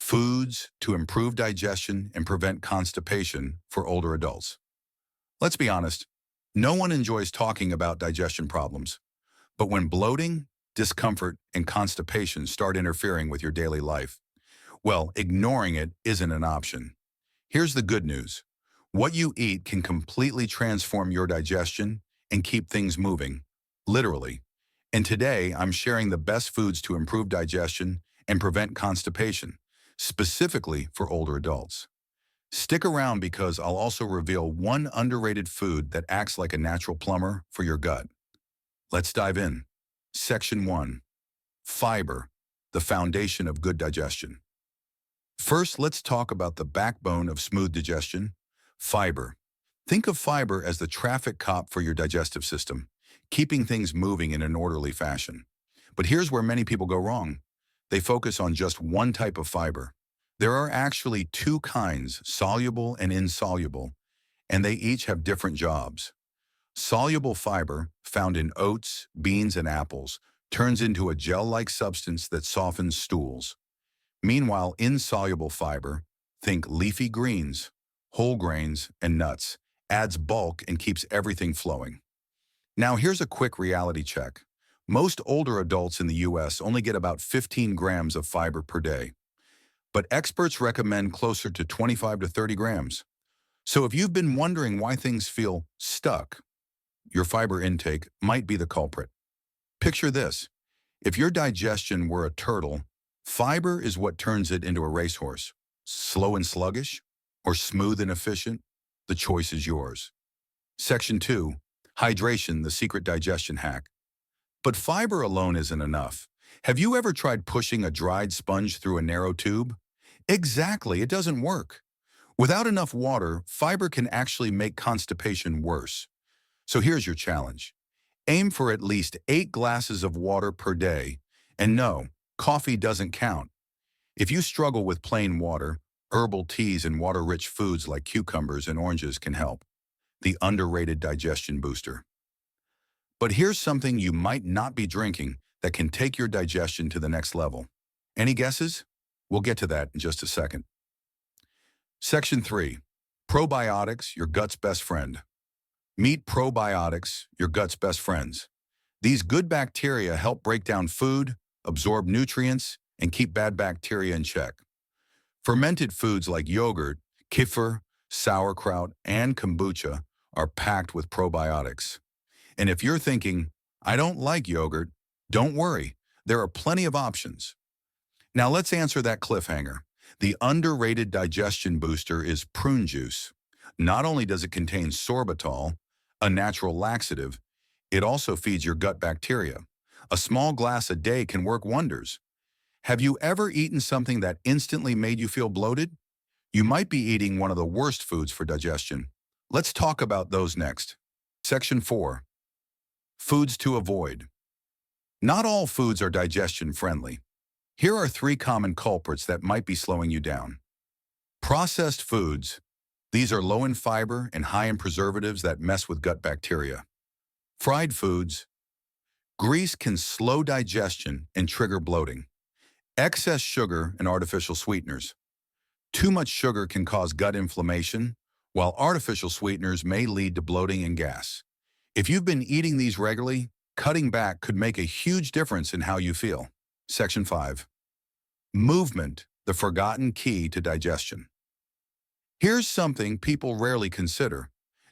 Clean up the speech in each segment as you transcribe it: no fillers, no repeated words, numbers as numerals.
Foods to improve digestion and prevent constipation for older adults. Let's be honest, no one enjoys talking about digestion problems, but when bloating, discomfort, and constipation start interfering with your daily life, well, ignoring it isn't an option. Here's the good news. What you eat can completely transform your digestion and keep things moving, literally. And today, I'm sharing the best foods to improve digestion and prevent constipation, specifically for older adults. Stick around because I'll also reveal one underrated food that acts like a natural plumber for your gut. Let's dive in. Section 1. Fiber, the foundation of good digestion. First, let's talk about the backbone of smooth digestion, fiber. Think of fiber as the traffic cop for your digestive system, keeping things moving in an orderly fashion. But here's where many people go wrong. They focus on just one type of fiber. There are actually two kinds, soluble and insoluble, and they each have different jobs. Soluble fiber, found in oats, beans, and apples, turns into a gel-like substance that softens stools. Meanwhile, insoluble fiber, think leafy greens, whole grains, and nuts, adds bulk and keeps everything flowing. Now here's a quick reality check. Most older adults in the US only get about 15 grams of fiber per day, but experts recommend closer to 25 to 30 grams. So if you've been wondering why things feel stuck, your fiber intake might be the culprit. Picture this. If your digestion were a turtle, fiber is what turns it into a racehorse. Slow and sluggish, or smooth and efficient? The choice is yours. Section 2. Hydration, the secret digestion hack. But fiber alone isn't enough. Have you ever tried pushing a dried sponge through a narrow tube? Exactly, it doesn't work. Without enough water, fiber can actually make constipation worse. So here's your challenge. Aim for at least 8 glasses of water per day. And no, coffee doesn't count. If you struggle with plain water, herbal teas and water-rich foods like cucumbers and oranges can help. The underrated digestion booster. But here's something you might not be drinking that can take your digestion to the next level. Any guesses? We'll get to that in just a second. Section 3. Probiotics, your gut's best friend. Meet probiotics, your gut's best friends. These good bacteria help break down food, absorb nutrients, and keep bad bacteria in check. Fermented foods like yogurt, kefir, sauerkraut, and kombucha are packed with probiotics. And if you're thinking, I don't like yogurt, don't worry, there are plenty of options. Now let's answer that cliffhanger. The underrated digestion booster is prune juice. Not only does it contain sorbitol, a natural laxative, it also feeds your gut bacteria. A small glass a day can work wonders. Have you ever eaten something that instantly made you feel bloated? You might be eating one of the worst foods for digestion. Let's talk about those next. Section 4. Foods to avoid. Not all foods are digestion friendly. Here are 3 common culprits that might be slowing you down. Processed foods. These are low in fiber and high in preservatives that mess with gut bacteria. Fried foods. Grease can slow digestion and trigger bloating. Excess sugar and artificial sweeteners. Too much sugar can cause gut inflammation, while artificial sweeteners may lead to bloating and gas. If you've been eating these regularly, cutting back could make a huge difference in how you feel. Section 5. Movement, the forgotten key to digestion. Here's something people rarely consider.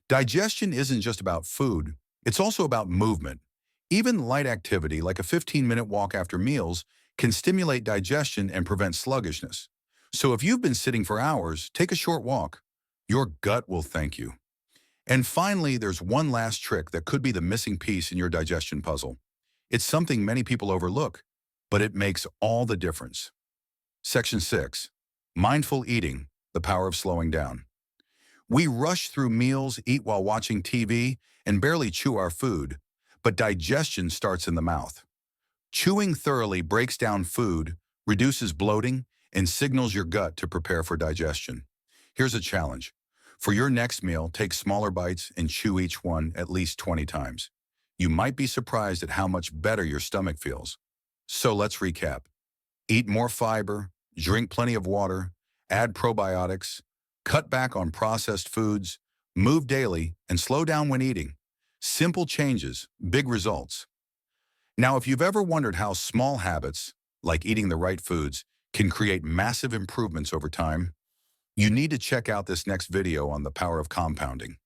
Digestion isn't just about food, it's also about movement. Even light activity, like a 15-minute walk after meals, can stimulate digestion and prevent sluggishness. So if you've been sitting for hours, take a short walk. Your gut will thank you. And finally, there's one last trick that could be the missing piece in your digestion puzzle. It's something many people overlook, but it makes all the difference. Section 6. Mindful eating, the power of slowing down. We rush through meals, eat while watching TV, and barely chew our food, but digestion starts in the mouth. Chewing thoroughly breaks down food, reduces bloating, and signals your gut to prepare for digestion. Here's a challenge. For your next meal, take smaller bites and chew each one at least 20 times. You might be surprised at how much better your stomach feels. So let's recap. Eat more fiber, drink plenty of water, add probiotics, cut back on processed foods, move daily, and slow down when eating. Simple changes, big results. Now, if you've ever wondered how small habits, like eating the right foods, can create massive improvements over time, you need to check out this next video on the power of compounding.